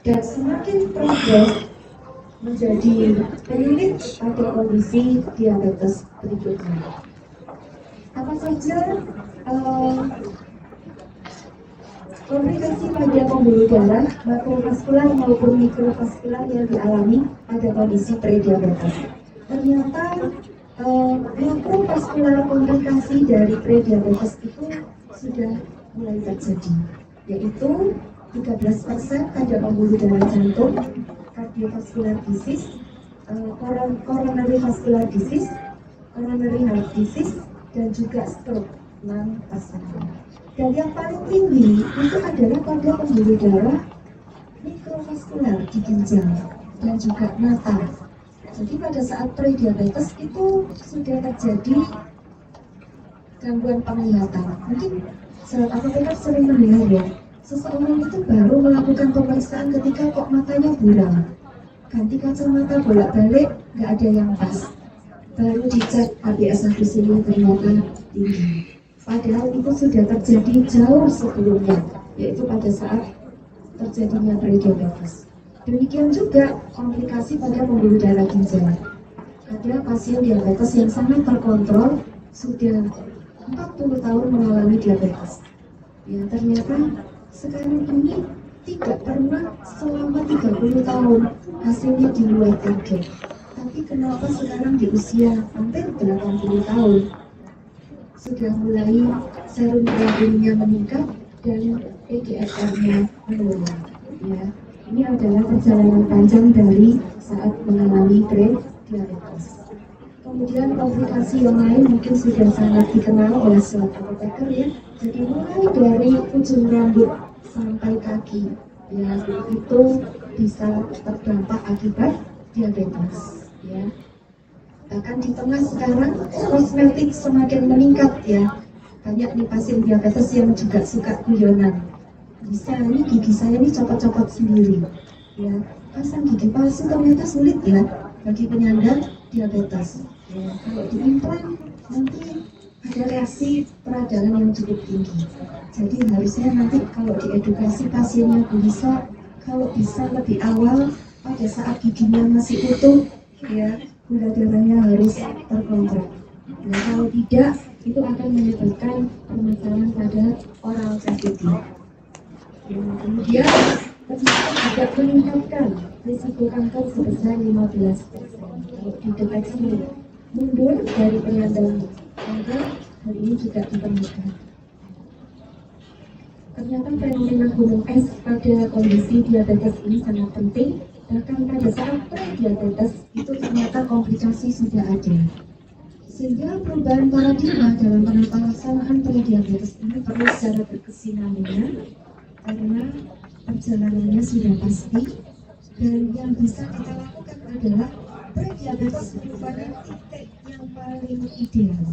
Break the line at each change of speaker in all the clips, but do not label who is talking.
dan semakin progres menjadi klinik pada kondisi diabetes berikutnya. Apa saja komplikasi pada pembuluh darah makrovaskular maupun mikrovaskular yang dialami pada kondisi prediabetes? Ternyata makrovaskular komplikasi dari prediabetes itu sudah mulai terjadi, yaitu 13% pada pembuluh darah jantung, cardiovascular disease, coronary vascular disease, coronary heart disease, dan juga stroke 6%. Dan yang paling tinggi itu adalah pada pembuluh darah mikrovaskular di ginjal dan juga mata. Jadi pada saat prediabetes itu sudah terjadi gangguan penglihatan. Mungkin sahabat apoteker sering mendengar ya, seseorang itu baru melakukan pemeriksaan ketika kok matanya buram, ganti kacamata bolak-balik nggak ada yang pas, baru dicek HbA1c ternyata tinggi. Padahal itu sudah terjadi jauh sebelumnya, yaitu pada saat terjadinya prediabetes. Demikian juga komplikasi pada pembuluh darah ginjal. Ada pasien diabetes yang sangat terkontrol, sudah 40 tahun mengalami diabetes. Ya, ternyata sekarang ini tidak pernah selama 30 tahun hasilnya di luar target. Tapi kenapa sekarang di usia hampir 80 tahun sudah mulai serum keratinnya meningkat dan EGFR-nya menurun? Ya, ini adalah perjalanan panjang dari saat mengalami prediabetes. Kemudian komplikasi yang lain mungkin sudah sangat dikenal oleh sahabat apoteker ya. Jadi mulai dari ujung rambut sampai kaki, ya itu bisa terdampak akibat diabetes. Ya. Bahkan di tengah sekarang kosmetik semakin meningkat ya. Banyak nih pasien diabetes yang juga suka guyonan. Bisa ini gigi saya ini copot-copot sendiri. Ya, pasang gigi palsu ternyata sulit ya bagi penyandang diabetes. Ya, kalau diimplan nanti ada reaksi peradangan yang cukup tinggi. Jadi harusnya nanti kalau diedukasi pasiennya bisa, kalau bisa lebih awal pada saat giginya masih utuh, ya gula darahnya harus terkontrol. Nah, kalau tidak, itu akan menyebabkan permasalahan pada oral cavity. Ya, kemudian ternyata juga meningkatkan risiko kanker sebesar 15%. Kalau dideteksi mundur dari penyandang kanker, hal ini juga ditemukan. Ternyata fenomena gunung es pada kondisi diabetes ini sangat penting. Bahkan pada saat prediabetes itu ternyata komplikasi sudah ada. Sehingga perubahan paradigma dalam penata laksanaan prediabetes ini perlu secara berkesinambungan karena perjalanannya sudah pasti, dan yang bisa kita lakukan adalah prediabetes merupakan titik yang paling ideal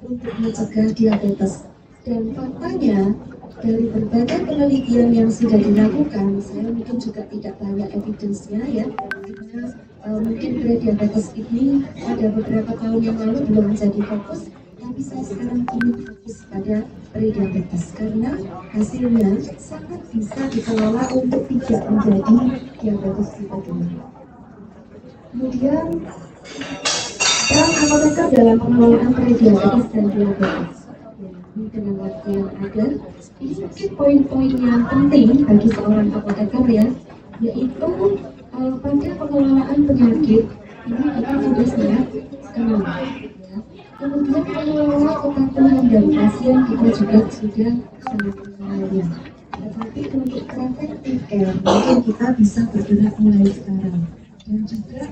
untuk mencegah diabetes. Dan faktanya dari berbagai penelitian yang sudah dilakukan, saya mungkin juga tidak banyak evidence-nya ya, karena mungkin prediabetes ini pada beberapa tahun yang lalu belum menjadi fokus, tapi saya sekarang ingin fokus pada prediabetes karena hasilnya sangat bisa dikelola untuk tidak menjadi diabetes tipe 2. Kemudian peran apoteker dalam pengelolaan prediabetes dan diabetes. Ini dengan waktu yang ada, ini mungkin poin-poin yang penting bagi seorang apoteker ya, yaitu pada pengelolaan penyakit ini kita sudah sangat kenal ya. Kemudian pengelola kepatuhan dari pasien kita juga sudah sangat kenalnya. Tetapi untuk preventive care mungkin kita bisa bergerak mulai sekarang, dan juga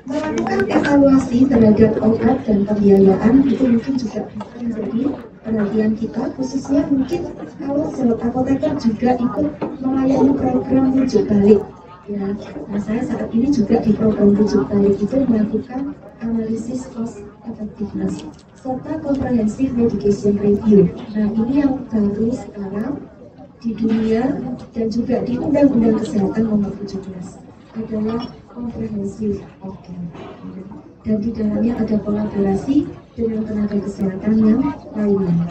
melakukan evaluasi terhadap obat dan pembiayaan itu mungkin juga bisa menjadi perhatian kita, khususnya mungkin kalau sahabat apoteker juga ikut melayani program rujuk balik ya. Nah, saya saat ini juga di program rujuk balik itu melakukan analisis cost effectiveness serta comprehensive medication review. Nah, ini yang baru sekarang di dunia dan juga di Undang-Undang Kesehatan Nomor 17 adalah comprehensive care, dan di dalamnya ada kolaborasi dengan tenaga kesehatan yang lainnya.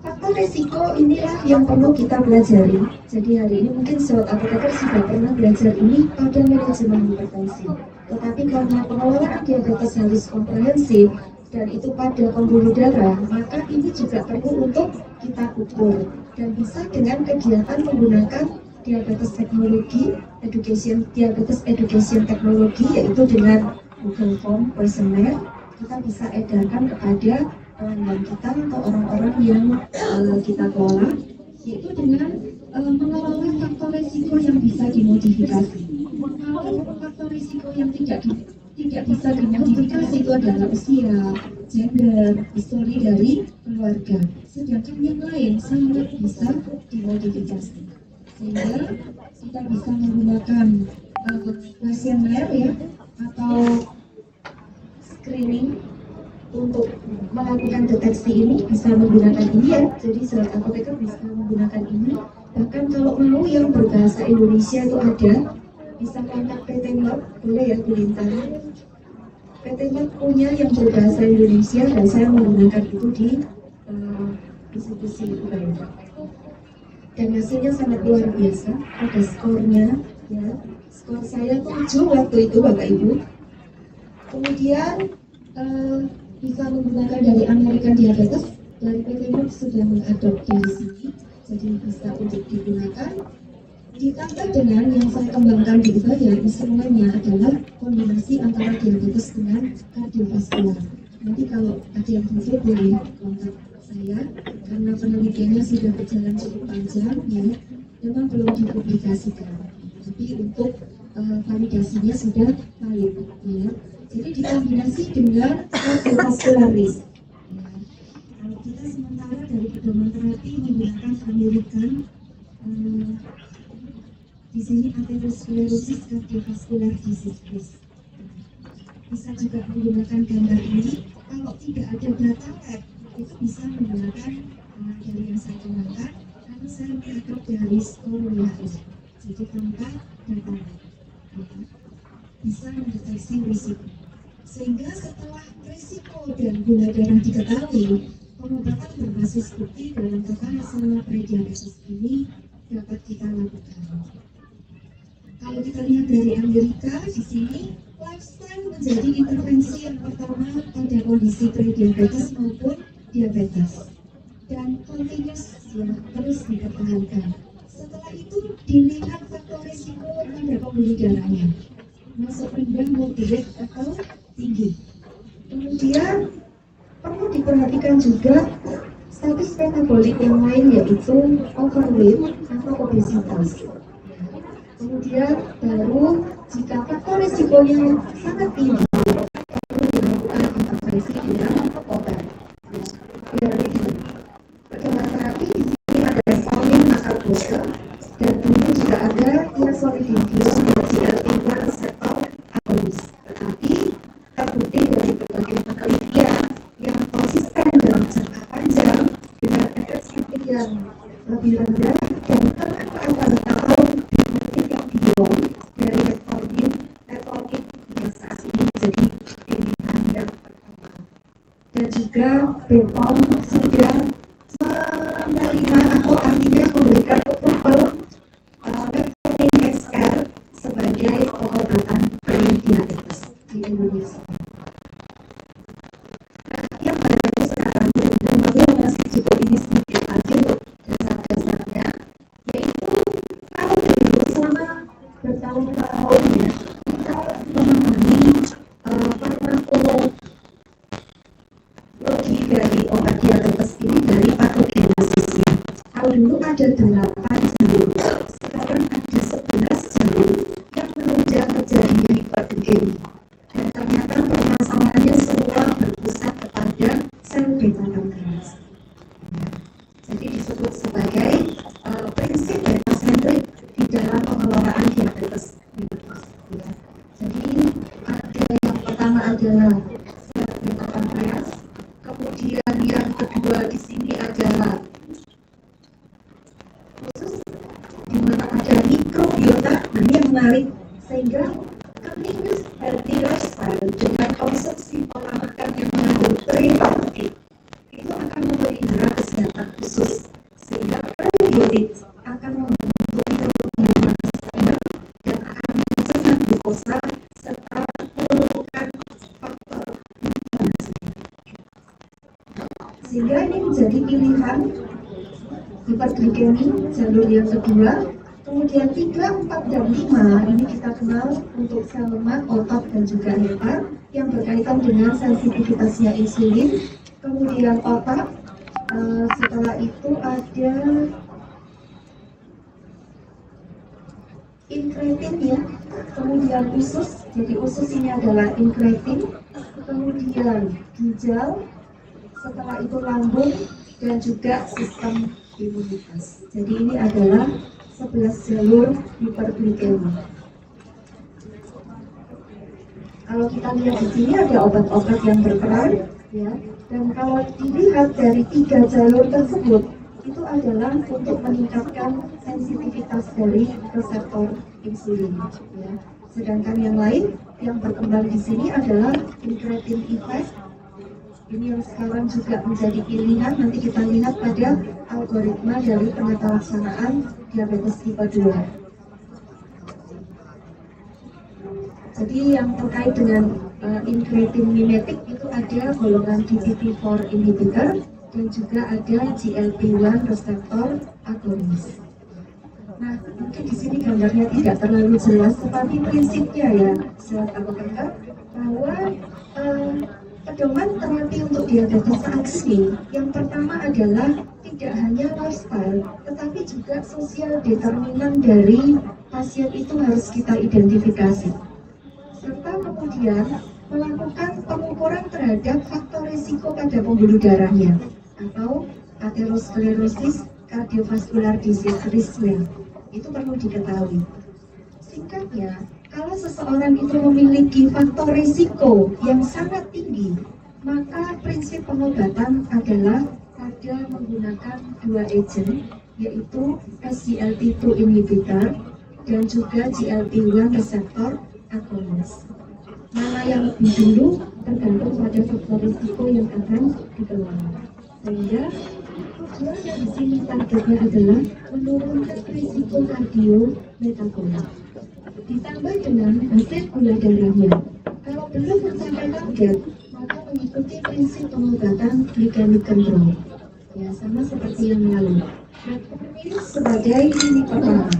Faktor resiko inilah yang perlu kita pelajari. Jadi hari ini mungkin sobat apoteker sudah pernah belajar ini pada manajemen hipertensi. Tetapi karena pengelolaan diabetes harus komprehensif dan itu pada pembuluh darah, maka ini juga perlu untuk kita ukur dan bisa dengan kegiatan menggunakan diabetes teknologi, diabetes education teknologi, yaitu dengan Google Form Questionnaire. Kita bisa edarkan kepada pelanggan kita atau orang-orang yang kita kelola, yaitu dengan mengelola faktor risiko yang bisa dimodifikasi. Kalau faktor risiko yang tidak bisa dimodifikasi itu adalah usia, gender, histori dari keluarga. Sedangkan yang lain sangat bisa dimodifikasi. Sehingga kita bisa menggunakan kuesioner ya atau screening untuk melakukan deteksi ini, bisa menggunakan ini ya. Jadi sobat apoteker bisa menggunakan ini. Bahkan kalau mau yang berbahasa Indonesia itu ada, bisa kontak PT Merck, boleh ya Bu Lintang. PT Merck punya yang berbahasa Indonesia dan saya menggunakan itu di diskusi UKM. Dan hasilnya sangat luar biasa, ada skornya ya. Skor saya 7 waktu itu Bapak Ibu. Kemudian bisa menggunakan dari American Diabetes, dari PT Merck sudah mengadopsi di sini, jadi bisa untuk digunakan. Ditambah dengan yang saya kembangkan di Ibadah, semuanya adalah kombinasi antara diabetes dengan kardiovaskular. Nanti kalau ada yang butuh boleh kontak saya, karena penelitiannya sudah berjalan cukup panjang ya, memang belum dipublikasikan, tapi untuk validasinya sudah valid ya. Jadi dikombinasi dengan kardiovaskular risk. Ya. Kalau kita sementara dari pedoman terapi menggunakan American, di sini atherosclerosis cardiovascular disease risk. Bisa juga menggunakan gambar ini. Kalau tidak ada data lab, itu bisa menggunakan dari yang saya kembangkan, karena saya mengatur dari skor WHO. Jadi tanpa data lab, bisa mendeteksi risiko. Sehingga setelah risiko dan gula darah diketahui, pengobatan berbasis bukti dalam tata laksana prediabetes ini dapat kita lakukan. Kalau kita lihat dari Amerika, di sini lifestyle menjadi intervensi yang pertama pada kondisi prediabetes maupun diabetes, dan continuous ya, terus dipertahankan. Setelah itu dilihat faktor risiko pada pembuluh darahnya, masuk rendah, moderate atau tinggi. Kemudian perlu diperhatikan juga status metabolik yang lain, yaitu overweight atau obesitas. Kemudian baru jika faktor risikonya sangat tinggi, perlu dilakukan intervensi dengan obat. Dari pedoman terapi di sini ada samin nasal booster, dan kemudian juga ada tiazolidinediol GLP-1 reseptor agonis. Tetapi terbukti dari berbagai penelitian yang konsisten dalam jangka panjang dengan efek samping yang lebih rendah dan kemanfaatan atau benefit yang dibuang dari metformin yang saat ini menjadi pilihan yang pertama. Dan juga BPOM sudah menerima atau artinya memberikan approval metformin XR sebagai pengobatan prediabetes di Indonesia. Nah, yang baru sekarang dan masih cukup ini sedikit lagi untuk dasar-dasarnya, yaitu kalau dulu selama bertahun-tahun ya, kita memahami farmakologi dari obat diabetes ini dari patogenesisnya. Kalau dulu ada 8 jalur, sekarang ada 11 jalur yang menunjang terjadinya hiperglikemia. Dan ternyata permasalahannya semua berpusat kepada sel beta pankreas. Jadi disebut sebagai prinsip beta sentrik di dalam pengelolaan diabetes. Ya. Jadi ada yang pertama adalah sel beta pankreas, kemudian yang kedua di sini adalah khusus di mana ada mikrobiota. Ini yang menarik, sehingga continuous healthy lifestyle dengan konsumsi pola makan yang mengandung prebiotik itu akan memelihara kesehatan khusus antibiotik akan membentuk mikrobiota dan akan mencegah glukosa serta menurunkan faktor inflamasi. Sehingga ini menjadi pilihan hiperglikemi jalur yang kedua. Kemudian 3, 4, dan 5 ini kita kenal untuk sel lemak, otot, dan juga hepat yang berkaitan dengan sensitivitasnya insulin. Kemudian otak, setelah itu ada inkretin ya, kemudian usus, jadi usus ini adalah inkretin, kemudian ginjal, setelah itu lambung, dan juga sistem imunitas. Jadi ini adalah 11 jalur hiperglikemi. Kalau kita lihat di sini ada obat-obat yang berperan, ya. Dan kalau dilihat dari 3 jalur tersebut, itu adalah untuk meningkatkan sensitivitas dari reseptor insulin. Ya. Sedangkan yang lain yang berkembang di sini adalah incretin effect. Ini yang sekarang juga menjadi pilihan. Nanti kita lihat pada algoritma dari penata laksanaan diabetes tipe 2. Jadi yang terkait dengan incretin mimetic itu ada golongan DPP4 inhibitor dan juga ada GLP-1 reseptor agonis. Nah, mungkin di sini gambarnya tidak terlalu jelas, tetapi prinsipnya ya, sahabat-sahabat, bahwa pedoman terapi untuk diabetes saat ini yang pertama adalah tidak hanya lifestyle, tetapi juga sosial determinan dari pasien itu harus kita identifikasi. Serta kemudian melakukan pengukuran terhadap faktor risiko pada pembuluh darahnya atau atherosclerosis cardiovascular disease risk-nya. Itu perlu diketahui. Singkatnya, kalau seseorang itu memiliki faktor risiko yang sangat tinggi, maka prinsip pengobatan adalah ada menggunakan 2 agent, yaitu SGLT2 inhibitor dan juga GLP-1 reseptor agonis. Mana yang lebih dulu tergantung pada faktor risiko yang akan dikelola. Sehingga tujuan di sini targetnya adalah menurunkan risiko kardiometabolik. Ditambah dengan hasil gula darahnya. Kalau belum mencapai target, maka mengikuti prinsip pengobatan glycemic control. Ya, sama seperti yang lalu. Metformin sebagai ini pertama.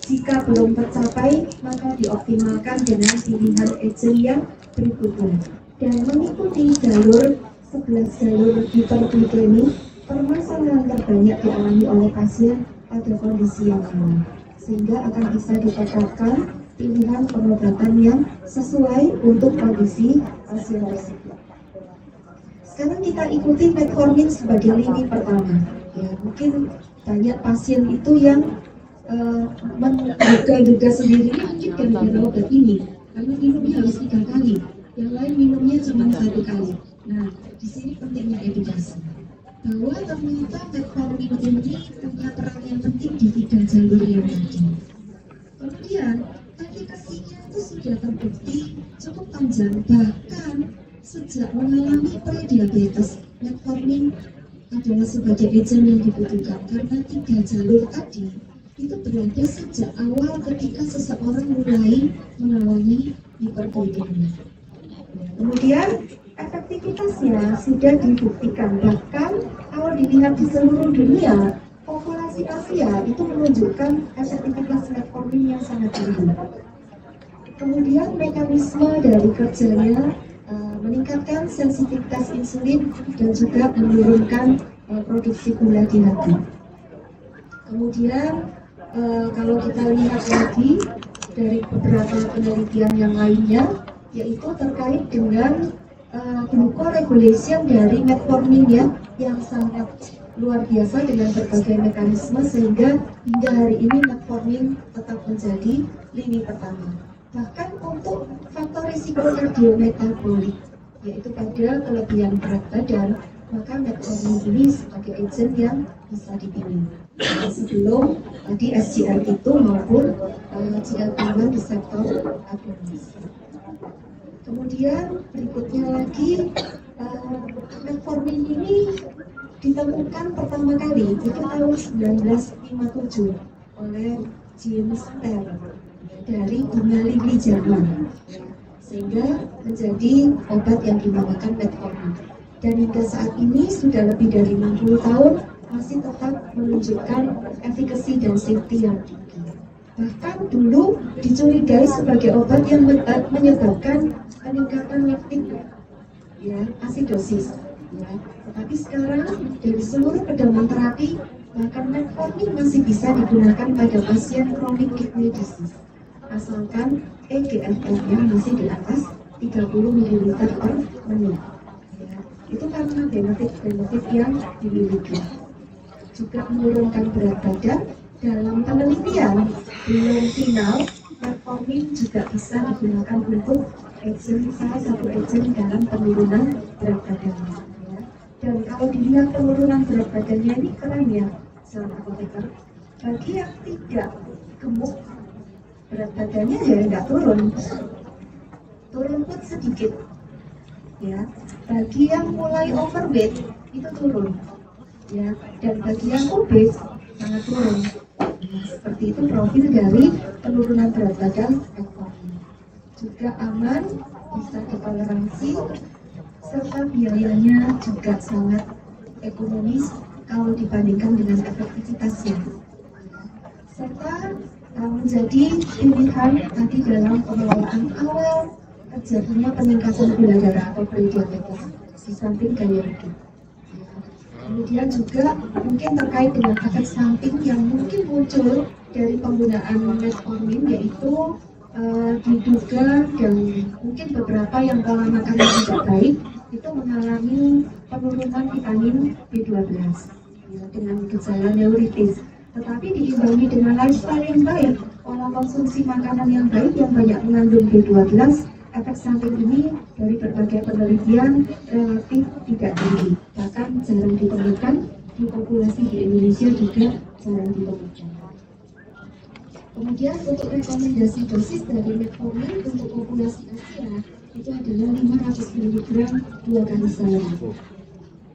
Jika belum tercapai, maka dioptimalkan dengan pilihan agent yang berikutnya. Dan mengikuti jalur 11 jalur hiperglikemi, permasalahan terbanyak dialami oleh pasien pada kondisi yang sama, sehingga akan bisa ditetapkan pilihan pengobatan yang sesuai untuk kondisi pasien tersebut. Sekarang kita ikuti metformin sebagai lini pertama. Ya, mungkin banyak pasien itu yang menduga-duga sendiri mungkin gara-gara obat ini, karena minumnya harus 3 kali, yang lain minumnya cuma 1 kali. Nah, di sini pentingnya edukasi bahwa ternyata metformin ini punya peran yang penting di 3 jalur yang tadi. Kemudian efekasinya itu sudah terbukti cukup panjang, bahkan sejak mengalami prediabetes, metformin adalah sebagai agent yang dibutuhkan karena 3 jalur tadi itu berada sejak awal ketika seseorang mulai mengalami hiperglikemia. Kemudian efektivitasnya sudah dibuktikan, bahkan kalau dilihat di seluruh dunia, populasi Asia itu menunjukkan efektivitas metformin yang sangat tinggi. Kemudian mekanisme dari kerjanya meningkatkan sensitivitas insulin dan juga menurunkan produksi gula di hati. Kemudian kalau kita lihat lagi dari beberapa penelitian yang lainnya, yaitu terkait dengan glucoregulation dari metformin yang sangat luar biasa dengan berbagai mekanisme, sehingga hingga hari ini metformin tetap menjadi lini pertama. Bahkan untuk faktor risiko kardiometabolik, yaitu pada kelebihan berat badan, maka metformin ini sebagai agent yang bisa dipilih sebelum tadi SGLT2 maupun GLP-1 reseptor agonis. Kemudian berikutnya lagi metformin ini ditemukan pertama kali itu tahun 1957 oleh James Taylor dari bunga lili Jerman, sehingga menjadi obat yang dinamakan metformin. Dan hingga saat ini sudah lebih dari 60 tahun masih tetap menunjukkan efikasi dan safety yang tinggi. Bahkan dulu dicurigai sebagai obat yang menyebabkan peningkatan laktik, ya, asidosis. Ya. Tetapi sekarang dari seluruh pedoman terapi, bahkan metformin masih bisa digunakan pada pasien chronic kidney disease, asalkan eGFR-nya masih di atas 30 ml per menit. Ya. Itu karena benefit-benefit yang dimiliki. Juga menurunkan berat badan. Dalam penelitian belum final, metformin juga bisa digunakan untuk salah satu agent dalam penurunan berat badannya. Ya. Dan kalau dilihat penurunan berat badannya ini keren ya, sahabat apoteker. Bagi yang tidak gemuk, berat badannya ya nggak turun pun sedikit. Ya, bagi yang mulai overweight itu turun. Ya, dan bagi yang obes sangat turun. Seperti itu profil dari penurunan berat badan metformin. Juga aman, bisa ditoleransi, serta biayanya juga sangat ekonomis kalau dibandingkan dengan efektivitasnya. Serta menjadi pilihan tadi dalam pengelolaan awal terjadinya peningkatan gula darah atau prediabetes di samping gaya hidup. Kemudian juga mungkin terkait dengan efek samping yang mungkin muncul dari penggunaan metformin, yaitu diduga dan mungkin beberapa yang pola makannya tidak baik itu mengalami penurunan vitamin B12 ya, dengan gejala neuritis. Tetapi diimbangi dengan lifestyle yang baik, pola konsumsi makanan yang baik yang banyak mengandung B12, efek samping ini dari berbagai penelitian relatif tidak tinggi, bahkan jarang ditemukan di populasi di Indonesia juga jarang ditemukan. Kemudian untuk rekomendasi dosis dari metformin untuk populasi Asia itu adalah 500 mg 2 kali sehari.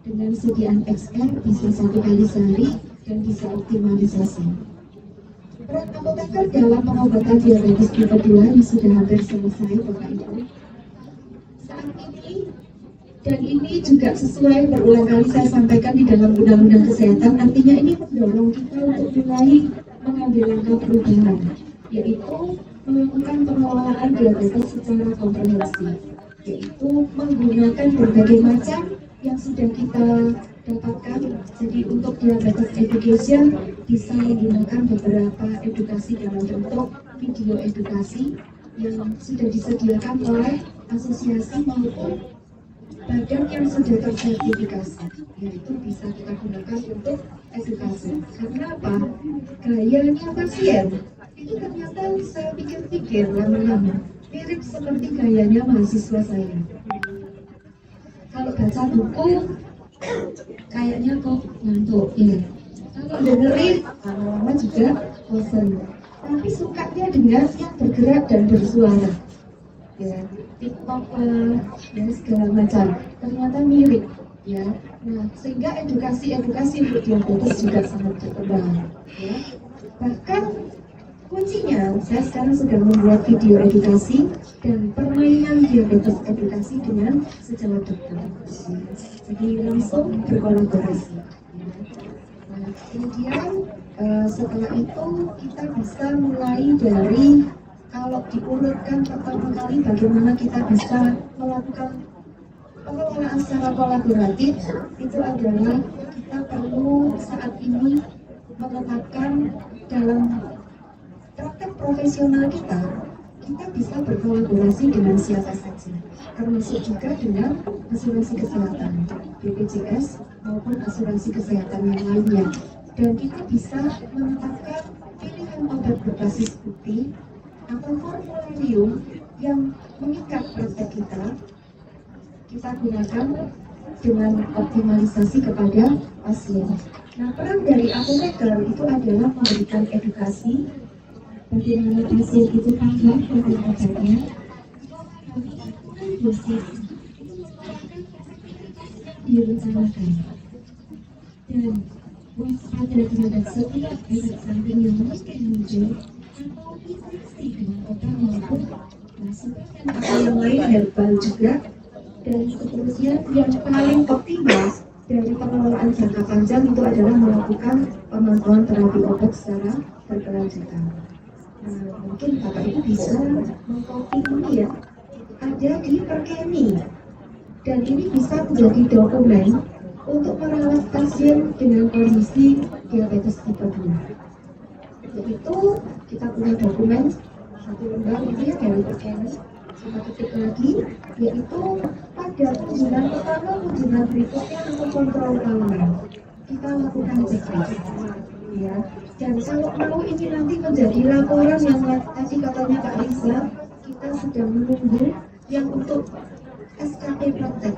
Dengan sediaan XR bisa 1 kali sehari dan bisa optimalisasi. Peran apoteker dalam pengobatan diabetes tipe 2 yang sudah hampir selesai Bapak Ibu. Saat ini, dan ini juga sesuai berulang kali saya sampaikan di dalam undang-undang kesehatan, artinya ini mendorong kita untuk mulai mengambil langkah perubahan, yaitu melakukan pengelolaan diabetes secara komprehensif, yaitu menggunakan berbagai macam yang sudah kita dapatkan. Jadi untuk diabetes education bisa menggunakan beberapa edukasi dalam bentuk video edukasi yang sudah disediakan oleh asosiasi maupun badan yang sudah tersertifikasi, yaitu bisa kita gunakan untuk edukasi. Karena apa? Gayanya pasien itu ternyata saya pikir-pikir lama-lama mirip seperti gayanya mahasiswa saya. Kalau baca buku kayaknya kok ngantuk ya. Kalau dengerin lama-lama juga bosan. Tapi sukanya dengan yang bergerak dan bersuara. Ya, TikTok dan segala macam. Ternyata mirip ya. Nah, sehingga edukasi untuk diabetes juga sangat berkembang. Ya. Bahkan kuncinya, saya sekarang sedang membuat video edukasi dan permainan diabetes edukasi dengan sejawat dokter. Jadi langsung berkolaborasi. Nah, kemudian setelah itu kita bisa mulai dari, kalau diurutkan pertama kali bagaimana kita bisa melakukan pengelolaan secara kolaboratif, itu adalah kita perlu saat ini menetapkan dalam praktek profesional kita bisa berkolaborasi dengan siapa saja, termasuk juga dengan asuransi kesehatan, BPJS maupun asuransi kesehatan yang lainnya. Dan kita bisa menetapkan pilihan obat berbasis bukti atau formularium yang mengikat praktek kita gunakan dengan optimalisasi kepada pasien. Nah, peran dari apoteker itu adalah memberikan edukasi bagaimana pasien itu paham tentang obatnya, dosis, direncanakan. dan waspada terhadap setiap efek samping yang mungkin muncul atau infeksi dengan obat maupun masukan atau yang lain herbal juga. Dan seterusnya yang paling optimal dari pengelolaan jangka panjang itu adalah melakukan pemantauan terapi obat secara berkelanjutan. Mungkin Bapak Ibu bisa mengcopy ini ya, ada di Perkemi, dan ini bisa menjadi dokumen untuk merawat pasien dengan kondisi diabetes tipe 2. Yaitu kita punya dokumen satu lembar itu ya dari Perkemi. Kita ketik lagi, yaitu pada kunjungan pertama, kunjungan berikutnya untuk kontrol tahunan kita lakukan checklist ya. Dan kalau mau ini nanti menjadi laporan yang tadi katanya Kak Lisa, kita sedang menunggu yang untuk SKP praktek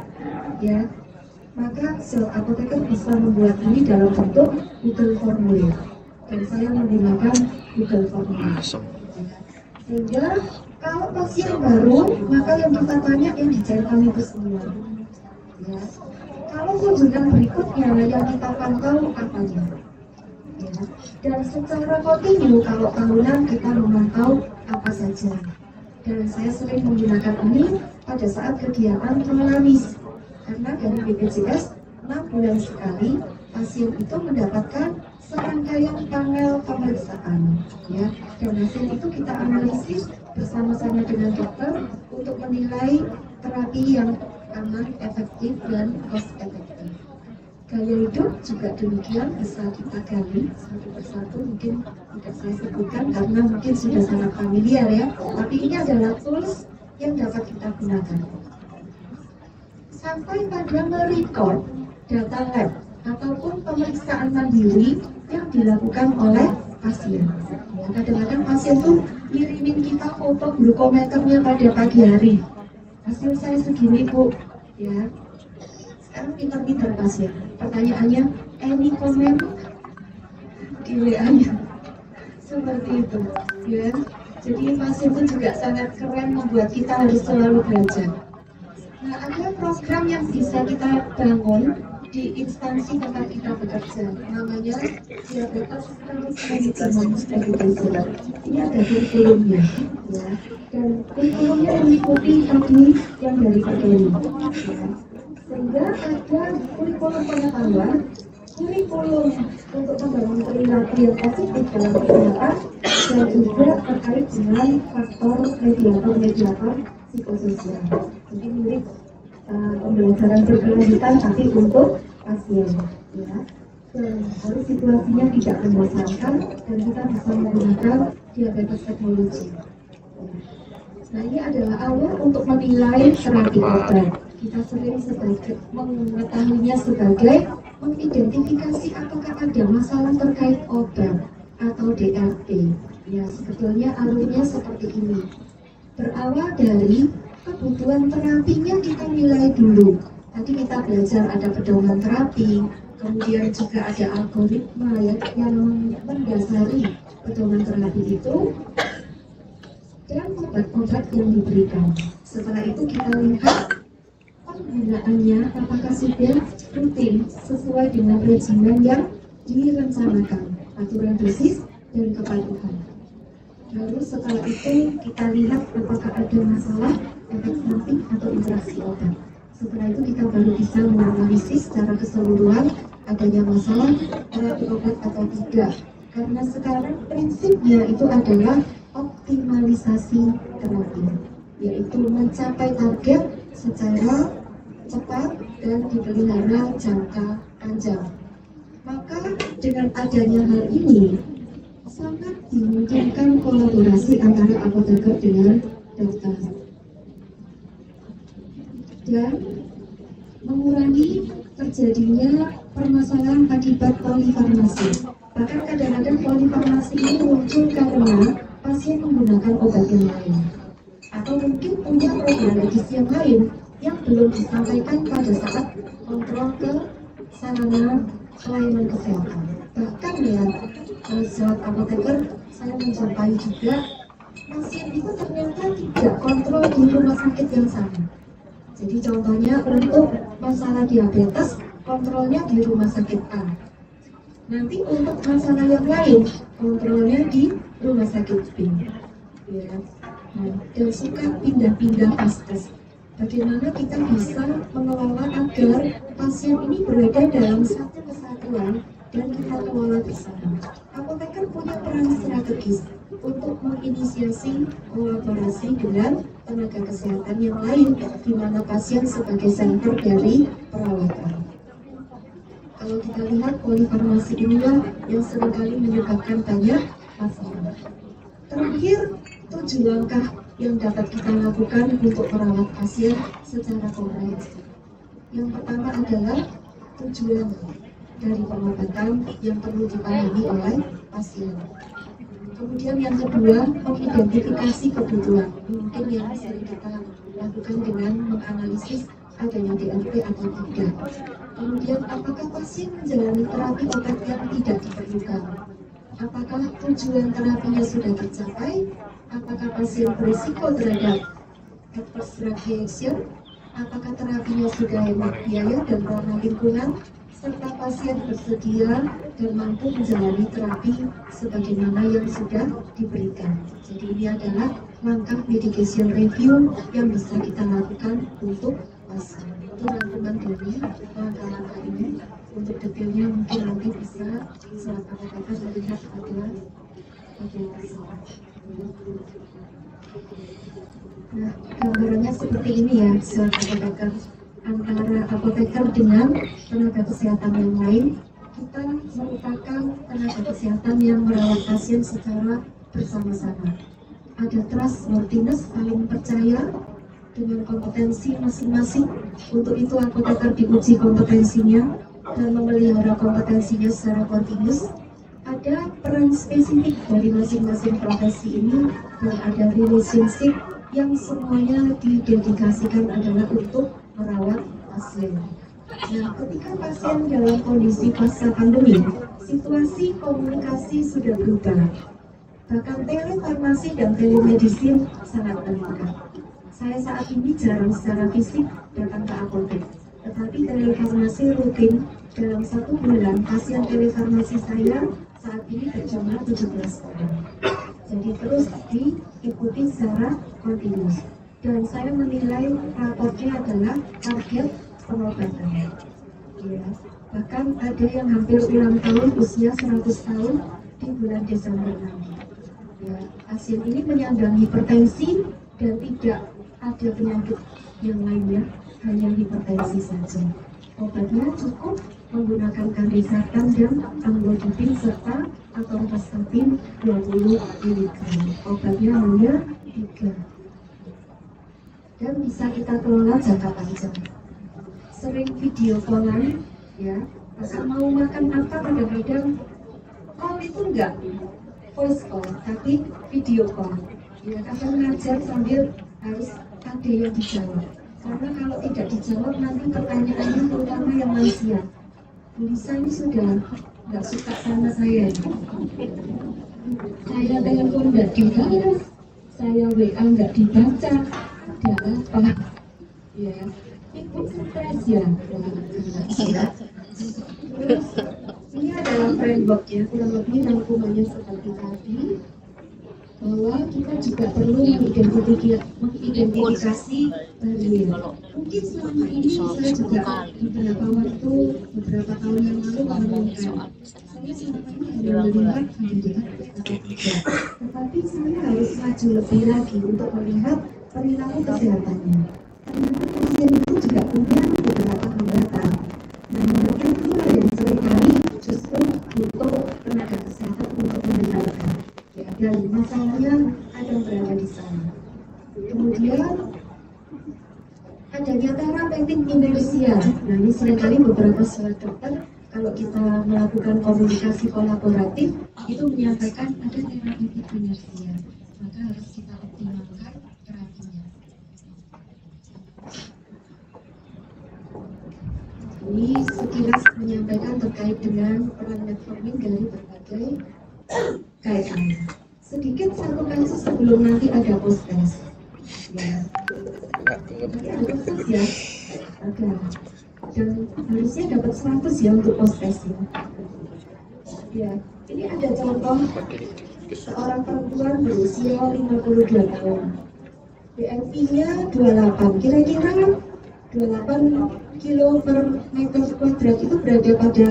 ya. Maka apoteker bisa membuat ini dalam bentuk Google Formulir, dan saya menggunakan Google Formulir. Sehingga kalau pasien baru, maka yang kita tanya yang dicairkan itu semua ya. Kalau kunjungan berikutnya yang kita pantau apanya ya. Dan secara kontinu kalau tahunan kita memantau apa saja. Dan saya sering menggunakan ini pada saat kegiatan prolamis, karena dari BPJS 6 bulan sekali pasien itu mendapatkan serangkaian panel pemeriksaan ya, dan hasil itu kita analisis bersama-sama dengan dokter untuk menilai terapi yang aman, efektif, dan cost efektif. Gaya hidup juga demikian bisa kita gali satu persatu, mungkin tidak saya sebutkan karena mungkin sudah sangat familiar ya, tapi ini adalah tools yang dapat kita gunakan sampai pada merecord data lab ataupun pemeriksaan mandiri yang dilakukan oleh pasien. Ya, kadang-kadang pasien tuh ngirimin kita foto glukometernya pada pagi hari. Hasil saya segini Bu, ya. Sekarang pintar-pintar pasien. Pertanyaannya, any comment di WA-nya? Seperti itu, ya. Jadi pasien itu juga sangat keren, membuat kita harus selalu belajar. Nah, ada program yang bisa kita bangun di instansi tempat kita bekerja, namanya Diabetes Management Education. Ini ada kurikulumnya, ya. Dan kurikulumnya mengikuti tadi yang dari Perkemi, ya. Sehingga ada kurikulum pengetahuan, kurikulum untuk membangun perilaku yang positif dalam kesehatan, dan juga terkait dengan faktor mediator psikososial. Jadi mirip pembelajaran berkelanjutan tapi untuk pasien, ya. Dan harus situasinya tidak membosankan dan kita bisa menggunakan diabetes teknologi. Nah, ini adalah awal untuk menilai terapi obat. Kita sering mengetahuinya sebagai mengidentifikasi apakah ada masalah terkait obat atau DRT. Ya, sebetulnya alurnya seperti ini. Berawal dari kebutuhan terapinya kita nilai dulu. Tadi kita belajar ada pedoman terapi, kemudian juga ada algoritma ya, yang mendasari pedoman terapi itu, dan obat-obat yang diberikan. Setelah itu kita lihat penggunaannya apakah sudah rutin sesuai dengan regimen yang direncanakan, aturan dosis dan kepatuhan. Lalu setelah itu kita lihat apakah ada masalah efek samping atau interaksi obat. Setelah itu kita baru bisa menganalisis secara keseluruhan adanya masalah terapi obat atau tidak. Karena sekarang prinsipnya itu adalah optimalisasi terapi, yaitu mencapai target secara cepat dan dipelihara jangka panjang. Maka dengan adanya hal ini sangat dimungkinkan kolaborasi antara apoteker dengan dokter dan mengurangi terjadinya permasalahan akibat polifarmasi. Bahkan kadang-kadang polifarmasi ini muncul karena pasien menggunakan obat yang lain, atau mungkin punya program medis yang lain yang belum disampaikan pada saat kontrol ke sarana pelayanan kesehatan. Bahkan ya, saat apoteker saya menjumpai juga pasien itu ternyata tidak kontrol di rumah sakit yang sama. Jadi contohnya untuk masalah diabetes, kontrolnya di rumah sakit A, Nanti untuk masalah yang lain, kontrolnya di rumah sakit B. Ya. Nah, dan suka pindah-pindah vaskes. Bagaimana kita bisa mengelola agar pasien ini berada dalam satu kesatuan dan kita kelola bersama. Apoteker punya peran strategis untuk menginisiasi kolaborasi dengan tenaga kesehatan yang lain, di mana pasien sebagai center dari perawatan. Kalau kita lihat polifarmasi inilah yang seringkali menyebabkan banyak masalah. Terakhir, 7 langkah yang dapat kita lakukan untuk merawat pasien secara komprehensif. Yang pertama adalah tujuan dari pengobatan yang perlu dipahami oleh pasien. Kemudian yang kedua, mengidentifikasi kebutuhan. Mungkin yang sering kita lakukan dengan menganalisis adanya DRP atau tidak. Kemudian apakah pasien menjalani terapi obat yang tidak diperlukan? Apakah tujuan terapinya sudah tercapai? Apakah pasien berisiko terhadap adverse drug reaction? Apakah terapinya sudah hemat biaya dan ramah lingkungan? Serta pasien bersedia dan mampu menjalani terapi sebagaimana yang sudah diberikan. Jadi ini adalah langkah medication review yang bisa kita lakukan untuk pasien. Itu rangkuman dari langkah-langkah ini. Untuk detailnya mungkin nanti bisa saat apoteker melihat ada bagian tersebut. Nah, gambarannya seperti ini ya, saat apoteker. Antara apoteker dengan tenaga kesehatan yang lain, kita merupakan tenaga kesehatan yang merawat pasien secara bersama-sama. Ada trustworthiness, saling percaya dengan kompetensi masing-masing. Untuk itu apoteker diuji kompetensinya dan memelihara kompetensinya secara kontinus. Ada peran spesifik dari masing-masing profesi ini dan ada relationship yang semuanya didedikasikan adalah untuk merawat pasien. Nah, ketika pasien dalam kondisi pasca pandemi, situasi komunikasi sudah berubah. Bahkan telefarmasi dan telemedicine sangat meningkat. Saya saat ini jarang secara fisik datang ke apotek, tetapi telefarmasi rutin. Dalam 1 bulan, pasien telefarmasi saya saat ini berjumlah 17 orang. Jadi terus diikuti secara kontinus. Dan saya menilai raportnya adalah target pengobatan. Ya. Bahkan ada yang hampir ulang tahun usia 100 tahun di bulan Desember nanti. Ya, pasien ini menyandang hipertensi dan tidak ada penyakit yang lainnya, hanya hipertensi saja. Obatnya cukup menggunakan kandesartan dan amlodipin serta atorvastatin 20 mg. Obatnya hanya 3. Dan bisa kita kelola jangka panjang. Sering video callan, ya. Masa mau makan apa kadang-kadang call itu enggak voice call, tapi video call. Ya, kadang ngajar sambil harus ada yang dijawab. Karena kalau tidak dijawab nanti pertanyaannya terutama yang lansia. Lisa ini sudah nggak suka sama saya. Saya telepon nggak dibalas, saya WA nggak dibaca. Ada apa? Ya, itu stres ya. Terus ini adalah frameworknya, kurang lebih rangkumannya seperti tadi, bahwa kita juga perlu mengidentifikasi barrier. Mungkin selama ini saya juga beberapa tahun yang lalu menemukan saya selama ini hanya melihat tetapi saya harus maju lebih lagi untuk melihat perilaku kesehatannya. Karena pasien itu juga punya beberapa hambatan. Nah, hambatan itu yang seringkali justru butuh tenaga kesehatan untuk mendengarkan. Ya, dan masalahnya ada berada di sana. Kemudian adanya terapeutik inersia. Nah, ini seringkali beberapa surat dokter kalau kita melakukan komunikasi kolaboratif itu menyampaikan ada terapeutik inersia. Maka harus kita optimalkan terapinya. Ini sekilas menyampaikan terkait dengan peran metformin dari berbagai kaitan. Sedikit satu kasus sebelum nanti ada post-test. Ya. Ada post-test ya? Ada. Dan harusnya dapat 100 ya untuk post-test ya. Ya, ini ada contoh seorang perempuan berusia 52 tahun. BMI-nya 28, kira-kira 28 kilo per meter kuadrat itu berada pada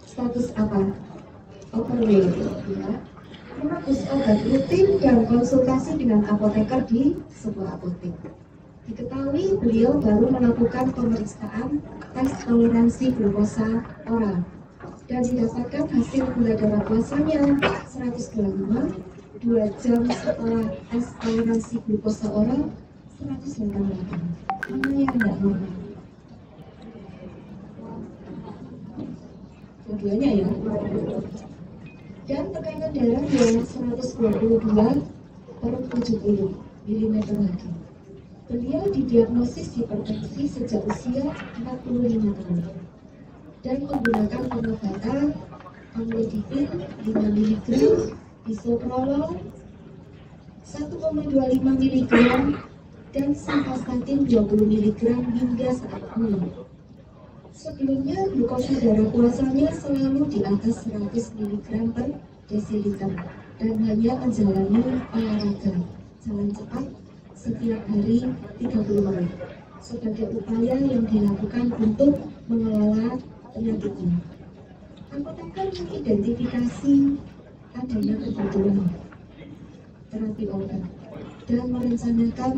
status apa? Overweight, ya. Menebus obat rutin dan konsultasi dengan apoteker di sebuah apotek. Diketahui beliau baru melakukan pemeriksaan tes toleransi glukosa oral dan didapatkan hasil gula darah puasanya 125, 2 jam setelah tes toleransi glukosa oral 188. Mana yang tidak normal? Dua-duanya ya. Dan tekanan darahnya 122 per 70 mm lagi. Beliau didiagnosis hipertensi sejak usia 45 tahun dan menggunakan pengobatan amlodipin 5 mg, bisoprolol 1,25 mg, dan simvastatin 20 mg hingga saat ini. Sebelumnya glukosa darah puasanya selalu di atas 100 mg per desiliter dan hanya menjalani olahraga jalan cepat setiap hari 30 menit sebagai upaya yang dilakukan untuk mengelola penyakitnya. Apoteker mengidentifikasi adanya kebutuhan terapi obat dan merencanakan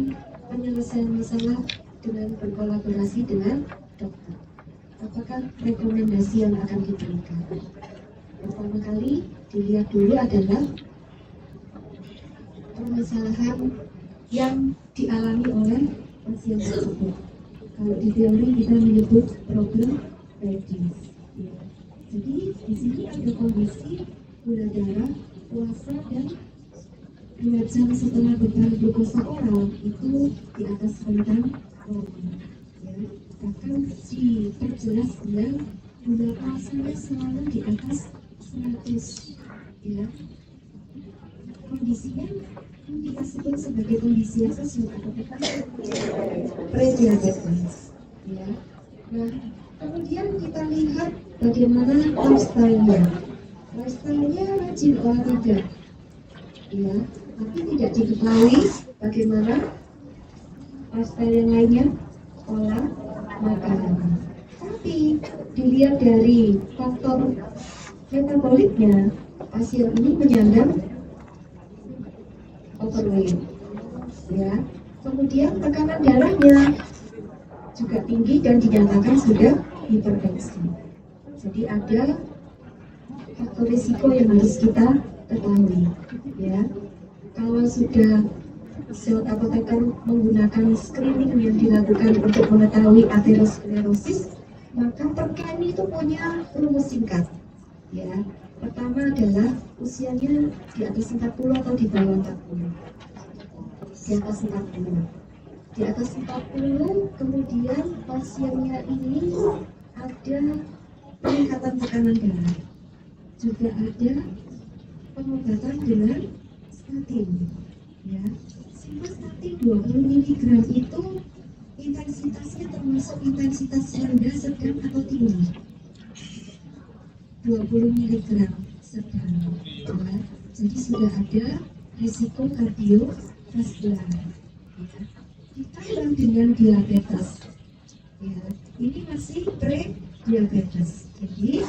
penyelesaian masalah dengan berkolaborasi dengan dokter. Apakah rekomendasi yang akan diberikan? Pertama kali dilihat dulu adalah permasalahan yang dialami oleh pasien tersebut. Kalau di teori kita menyebut problem predis. Ya. Jadi di sini ada kondisi gula darah, puasa dan 2 jam setelah beban glukosa oral itu di atas rentang normal. Ya. Bahkan diperjelas dengan gula puasanya selalu di atas 100. Ya. Kondisinya kita sebut sebagai kondisi yang sesuai atau prediabetes. Ya. Nah, kemudian kita lihat bagaimana lifestyle-nya. Lifestyle-nya rajin olahraga. Ya, tapi tidak diketahui bagaimana lifestyle yang lainnya, pola makanan. Tapi dilihat dari faktor metaboliknya, pasien ini menyandang overweight, ya. Kemudian tekanan darahnya juga tinggi dan dinyatakan sudah hipertensi. Jadi ada faktor risiko yang harus kita ketahui, ya. Kalau sudah apoteker menggunakan screening yang dilakukan untuk mengetahui aterosklerosis, maka perkani itu punya rumus singkat, ya. Pertama adalah usianya di atas 40 atau di bawah 40. Di atas 40. Di atas 40, kemudian pasiennya ini ada peningkatan tekanan darah. Juga ada pengobatan dengan statin. Ya. Simvastatin 20 mg itu intensitasnya termasuk intensitas rendah, sedang atau tinggi. 20 mg sedang, ya. Jadi sudah ada risiko kardiovaskular, ya. Ditambah dengan diabetes, ya. Ini masih pre-diabetes. Jadi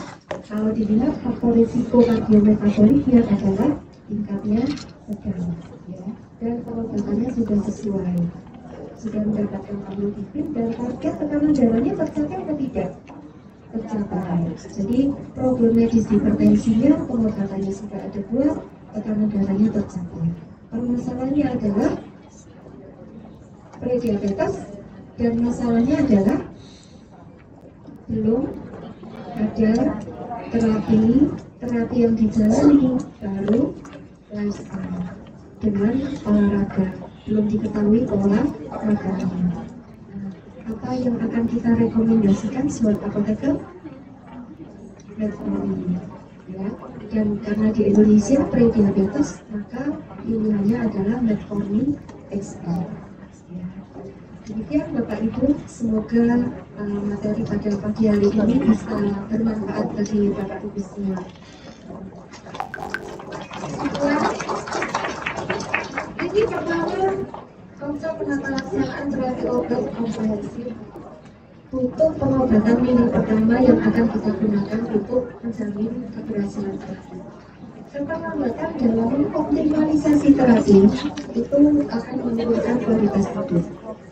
kalau dilihat faktor risiko kardiometaboliknya adalah tingkatnya sedang, ya. Dan pengobatannya sudah sesuai, sudah mendapatkan amlodipin dan target tekanan darahnya tercapai atau tidak? Tercapai. Jadi problem medis hipertensinya, pengobatannya sudah ada 2, tekanan darahnya tercapai. Permasalahannya adalah prediabetes dan masalahnya adalah belum ada terapi yang dijalani, baru lifestyle dengan olahraga, belum diketahui pola makanannya. Apa yang akan kita rekomendasikan buat apoteker? Metformin, ya. Dan karena di Indonesia prediabetes, maka pilihannya adalah metformin XR. Ya. Demikian Bapak Ibu, semoga materi pada pagi hari ini bisa bermanfaat bagi Bapak Ibu semua. kesimpulan, ini pertama konsep penata laksanaan terapi obat komprehensif untuk pengobatan minggu pertama yang akan kita gunakan untuk menjamin keberhasilan terapi. Serta menambahkan dalam optimalisasi terapi itu akan menurunkan kualitas hidup.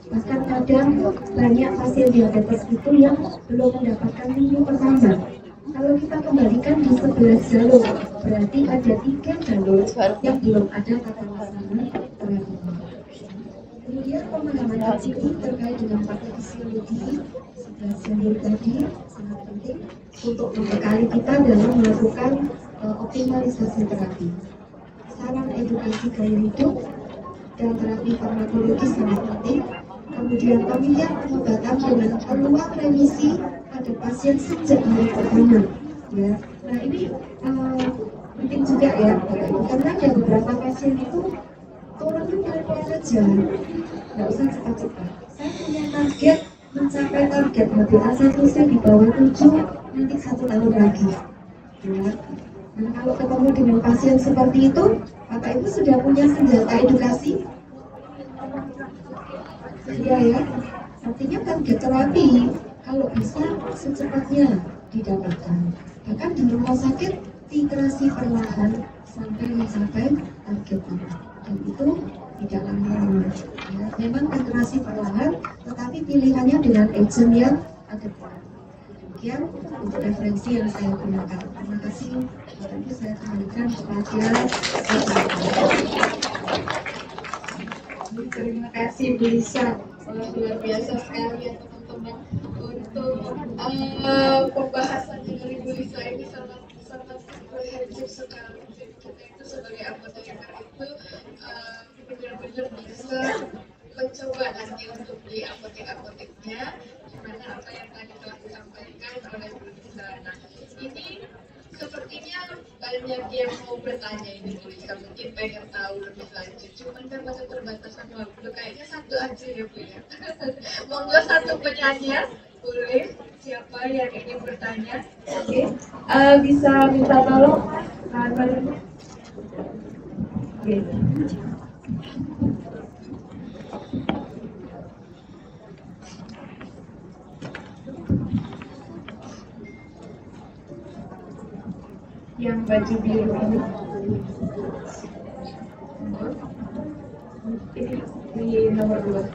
Bahkan kadang banyak pasien diabetes itu yang belum mendapatkan minggu pertama. Kalau kita kembalikan di 11 jalur, berarti ada 3 jalur yang belum ada tata laksana terapi. Kemudian pemahaman ini terkait dengan patofisiologi 11 jalur tadi sangat penting untuk membekali kita dalam melakukan optimalisasi terapi. Saran edukasi gaya hidup dan terapi farmakologi sangat penting. Kemudian pemilihan pengobatan dengan peluang remisi pada pasien sejak hari pertama. Ya, nah ini penting juga ya, karena ada beberapa pasien itu turunnya pelan-pelan saja, nggak usah cepat-cepat. Saya punya target mencapai target HbA1c di bawah 7 nanti 1 tahun lagi. Ya. Nah, kalau ketemu dengan pasien seperti itu, Bapak Ibu sudah punya senjata edukasi? Iya ya, artinya target terapi kalau bisa secepatnya didapatkan. Bahkan di rumah sakit titrasi perlahan sampai mencapai target itu. Dan itu tidak lama-lama. Ya, memang titrasi perlahan, tetapi pilihannya dengan agent yang adekuat. Demikian untuk referensi yang saya gunakan. Terima kasih. Nanti saya kembalikan kepada terima kasih Bu Lisa. Luar biasa sekali ya teman-teman untuk pembahasan dari Bu Lisa ini sangat komprehensif sekali. Jadi kita itu sebagai apoteker itu benar-benar bisa mencoba nanti untuk beli apotek-apoteknya gimana apa yang tadi telah disampaikan oleh Bu Lisa. Nah ini sepertinya banyak yang mau bertanya ini Bu Lisa, mungkin pengen tahu lebih lanjut, cuman kan masa terbatasan waktu, kayaknya satu aja ya Bu ya. Monggo satu penanya, boleh, siapa yang ingin bertanya? Oke, bisa minta tolong namanya? Oke. Yang baju biru ini di nomor 2.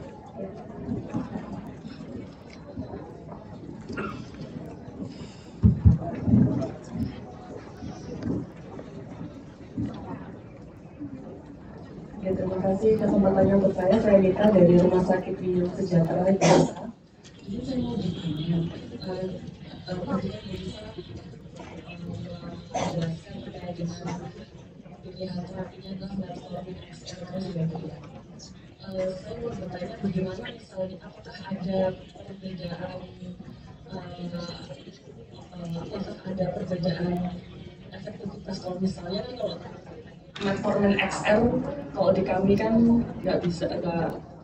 Ya, terima kasih kesempatannya untuk saya Nita dari Rumah Sakit Bina Sejahtera Jakarta. Ini saya mau bertanya, menjelaskan terkait dengan pilihan terapinya adalah metformin XR juga tidak. Saya mau bertanya bagaimana misalnya apakah ada perbedaan efektivitas kalau misalnya kalau metformin XR kalau di kami kan nggak bisa,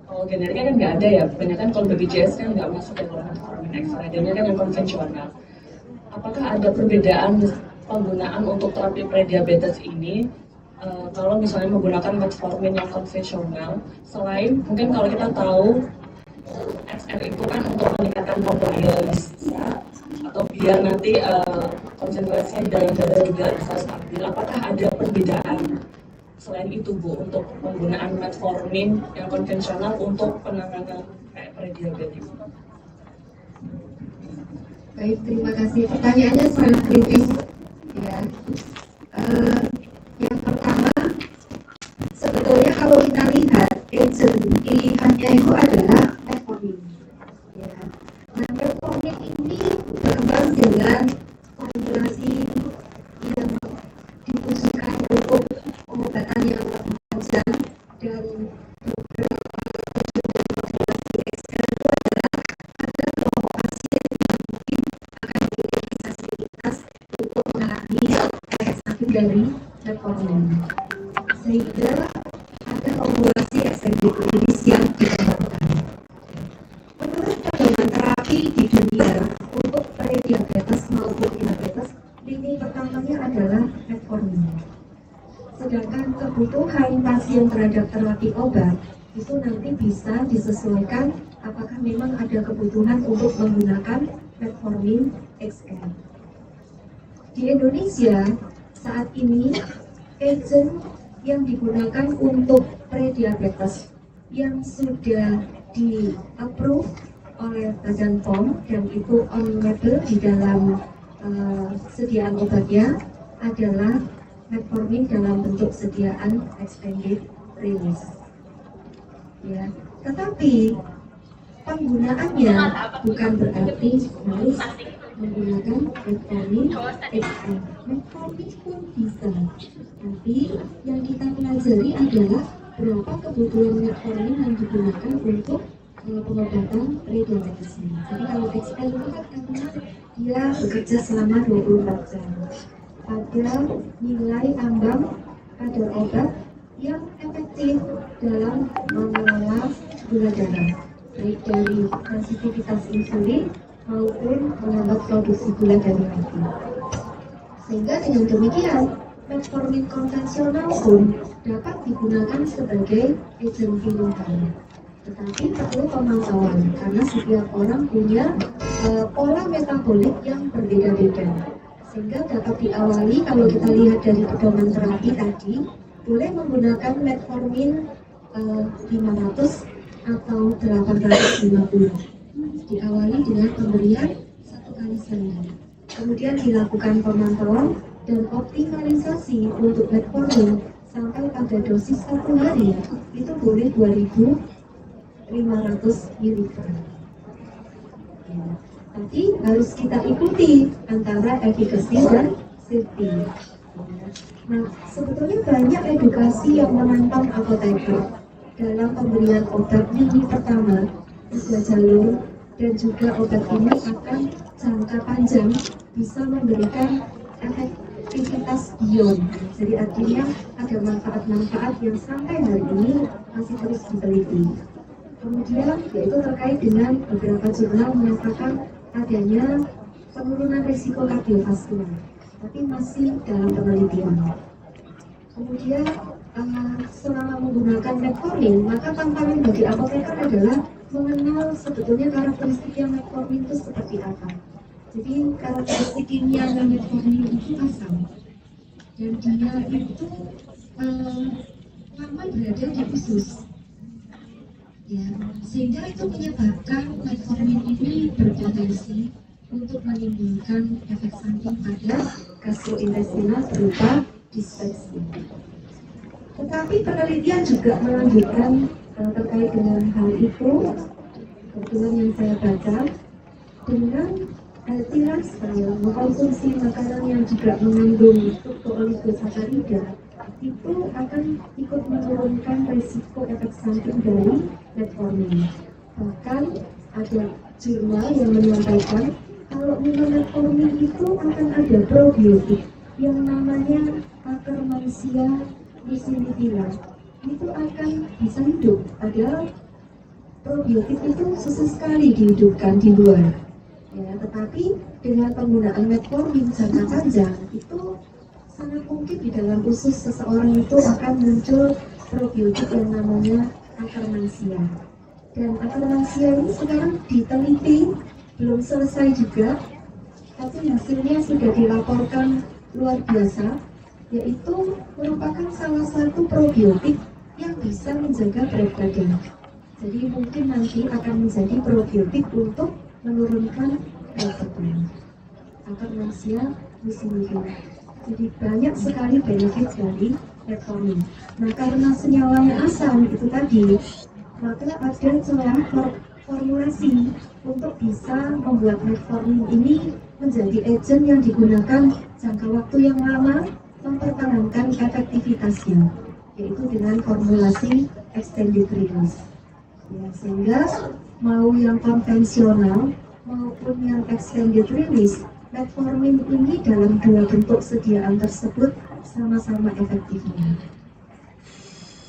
kalau generiknya kan nggak ada ya, kebanyakan kalau BPJS kan nggak masuk ke dalam metformin XR, adanya kan yang konvensional. Apakah ada perbedaan penggunaan untuk terapi prediabetes ini kalau misalnya menggunakan metformin yang konvensional, selain mungkin kalau kita tahu XR itu kan untuk meningkatkan komplians atau biar nanti konsentrasi dalam darah juga bisa stabil, apakah ada perbedaan selain itu Bu untuk penggunaan metformin yang konvensional untuk penanganan kayak prediabetes? Baik, terima kasih. Pertanyaannya sangat kritis. Ya. Yang pertama, sebetulnya kalau kita lihat agent pilihannya itu adalah metformin. Ya. Nah, metformin ini berkembang dengan formulasi yang ditujukan untuk pengobatan yang lebih panjang dan beberapa tujuan dari formulasi XR itu adalah ada kelompok pasien yang mungkin akan memiliki sensitivitas untuk mengalami efek samping dari metformin, sehingga ada formulasi ekstended release yang dikembangkan. Menurut pedoman terapi di dunia untuk prediabetes maupun diabetes, lini pertamanya adalah metformin. Sedangkan profil pasien terhadap terapi obat itu nanti bisa disesuaikan apakah memang ada kebutuhan untuk menggunakan metformin XR. Di Indonesia saat ini agent yang digunakan untuk prediabetes yang sudah di-approve oleh Badan POM dan itu on label di dalam sediaan obatnya adalah metformin dalam bentuk sediaan extended release. Ya, tetapi penggunaannya bukan berarti harus menggunakan metformin XR. Metformin pun bisa, tapi yang kita pelajari adalah berapa kebutuhan metformin yang digunakan untuk pengobatan prediabetesnya. Jadi kalau XR itu kan karena dia bekerja selama 24 jam. Ada nilai ambang kadar obat yang efektif dalam mengelola gula darah, baik dari sensitivitas insulin maupun menghambat produksi gula dari hati. Sehingga dengan demikian, metformin konvensional pun dapat digunakan sebagai agent pilihan. Tetapi perlu pemantauan karena setiap orang punya pola metabolik yang berbeda-beda. Sehingga dapat diawali kalau kita lihat dari pedoman terapi tadi, boleh menggunakan metformin 500 atau 850. Diawali dengan pemberian 1 kali sehari. Kemudian dilakukan pemantauan dan optimalisasi untuk metformin sampai pada dosis 1 hari itu boleh 2.500 mg. Ya. Tapi harus kita ikuti antara efikasi dan safety. Nah, sebetulnya banyak edukasi yang menantang apoteker dalam pemberian obat minggu pertama 3 jalur dan juga obat ini akan jangka panjang bisa memberikan efektivitas beyond. Jadi artinya ada manfaat-manfaat yang sampai hari ini masih terus diteliti. Kemudian yaitu terkait dengan beberapa jurnal menyatakan adanya penurunan risiko kardiovaskular, tapi masih dalam penelitian. Kemudian selama menggunakan metformin, maka tantangan bagi apoteker adalah mengenal sebetulnya karakteristiknya metformin itu seperti apa. Jadi karakteristik kimia metformin itu asam dan dia itu lama berada di usus. Ya, sehingga itu menyebabkan metformin ini berpotensi untuk menimbulkan efek samping pada gastrointestinal berupa dispepsia. Tetapi penelitian juga melanjutkan terkait dengan hal itu, kebetulan yang saya baca, dengan healthy lifestyle, mengkonsumsi makanan yang juga mengandung fruktooligosakarida itu akan ikut menurunkan risiko efek samping dari metformin. Bahkan ada jurnal yang menyampaikan kalau minum metformin itu akan ada probiotik yang namanya Akkermansia muciniphila. Itu akan bisa hidup. Padahal probiotik itu susah sekali dihidupkan di luar. Ya, tetapi dengan penggunaan metformin jangka panjang itu sangat mungkin di dalam usus seseorang itu akan muncul probiotik yang namanya Akkermansia. Dan Akkermansia ini sekarang diteliti, belum selesai juga, tapi hasilnya sudah dilaporkan luar biasa, yaitu merupakan salah satu probiotik yang bisa menjaga berat badan. Jadi mungkin nanti akan menjadi probiotik untuk menurunkan berat badan. Akkermansia muciniphila. Jadi banyak sekali benefit dari metformin. Nah, karena senyawanya asam itu tadi, maka ada celah formulasi untuk bisa membuat metformin ini menjadi agent yang digunakan jangka waktu yang lama, mempertahankan efektivitasnya, yaitu dengan formulasi extended release. Ya, sehingga mau yang konvensional maupun yang extended release, metformin ini dalam dua bentuk sediaan tersebut sama-sama efektifnya.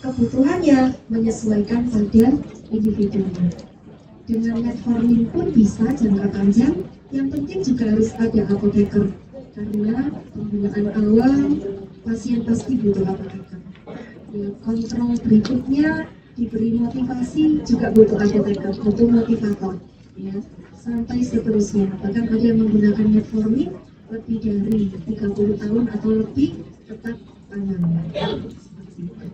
Kebutuhannya menyesuaikan pada individunya. Dengan metformin pun bisa jangka panjang, yang penting juga harus ada apoteker. Karena penggunaan awal, pasien pasti butuh apoteker. Ya, kontrol berikutnya diberi motivasi juga butuh ada backup, butuh motivator ya, sampai seterusnya. Bahkan ada yang menggunakan metformin lebih dari 30 tahun atau lebih tetap tanam seperti itu.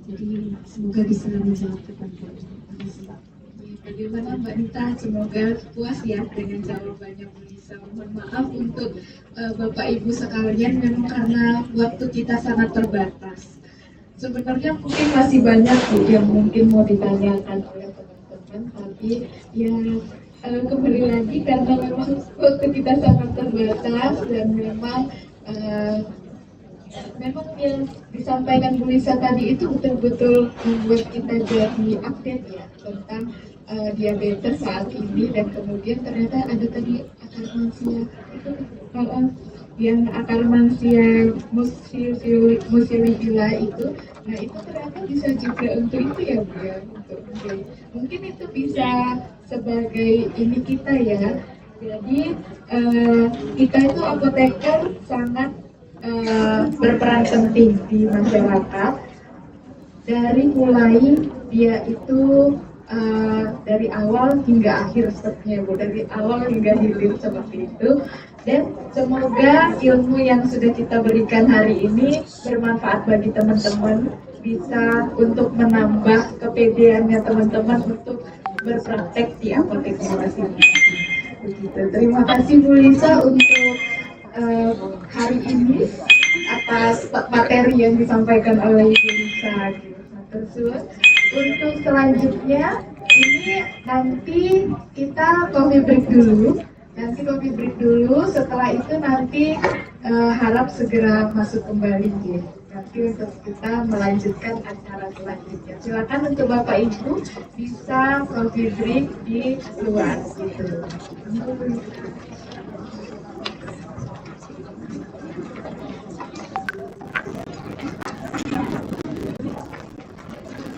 Jadi semoga bisa menjawab pertanyaan. Terima kasih.
Bagaimana Mbak Nita? Semoga puas ya dengan jawabannya Bu Lisa. Mohon maaf untuk Bapak Ibu sekalian, memang karena waktu kita sangat terbatas. Sebenarnya mungkin masih banyak Bu yang mungkin mau ditanyakan oleh teman-teman, tapi ya kembali lagi karena memang waktu kita sangat terbatas dan memang yang disampaikan Bu Lisa tadi itu betul-betul membuat kita jadi update ya tentang diabetes saat ini, dan kemudian ternyata ada tadi akar mansia itu yang akar mansia mucilagula itu. Nah itu ternyata bisa juga untuk itu ya Bu ya, untuk mungkin itu bisa sebagai ini kita ya. Jadi kita itu apoteker sangat berperan penting di masyarakat, dari mulai dia itu dari awal hingga akhir stepnya Bu, dari awal hingga hilir seperti itu. Dan semoga ilmu yang sudah kita berikan hari ini bermanfaat bagi teman-teman, bisa untuk menambah kepedeannya teman-teman untuk berpraktek di apoteknya masing-masing. Begitu. Terima kasih Bu Lisa untuk hari ini atas materi yang disampaikan oleh Ibu Lisa. Terus untuk selanjutnya ini nanti kita coffee break dulu. Setelah itu nanti harap segera masuk kembali ya. Nanti untuk kita melanjutkan acara selanjutnya. Silakan untuk Bapak Ibu bisa coffee break di luar gitu.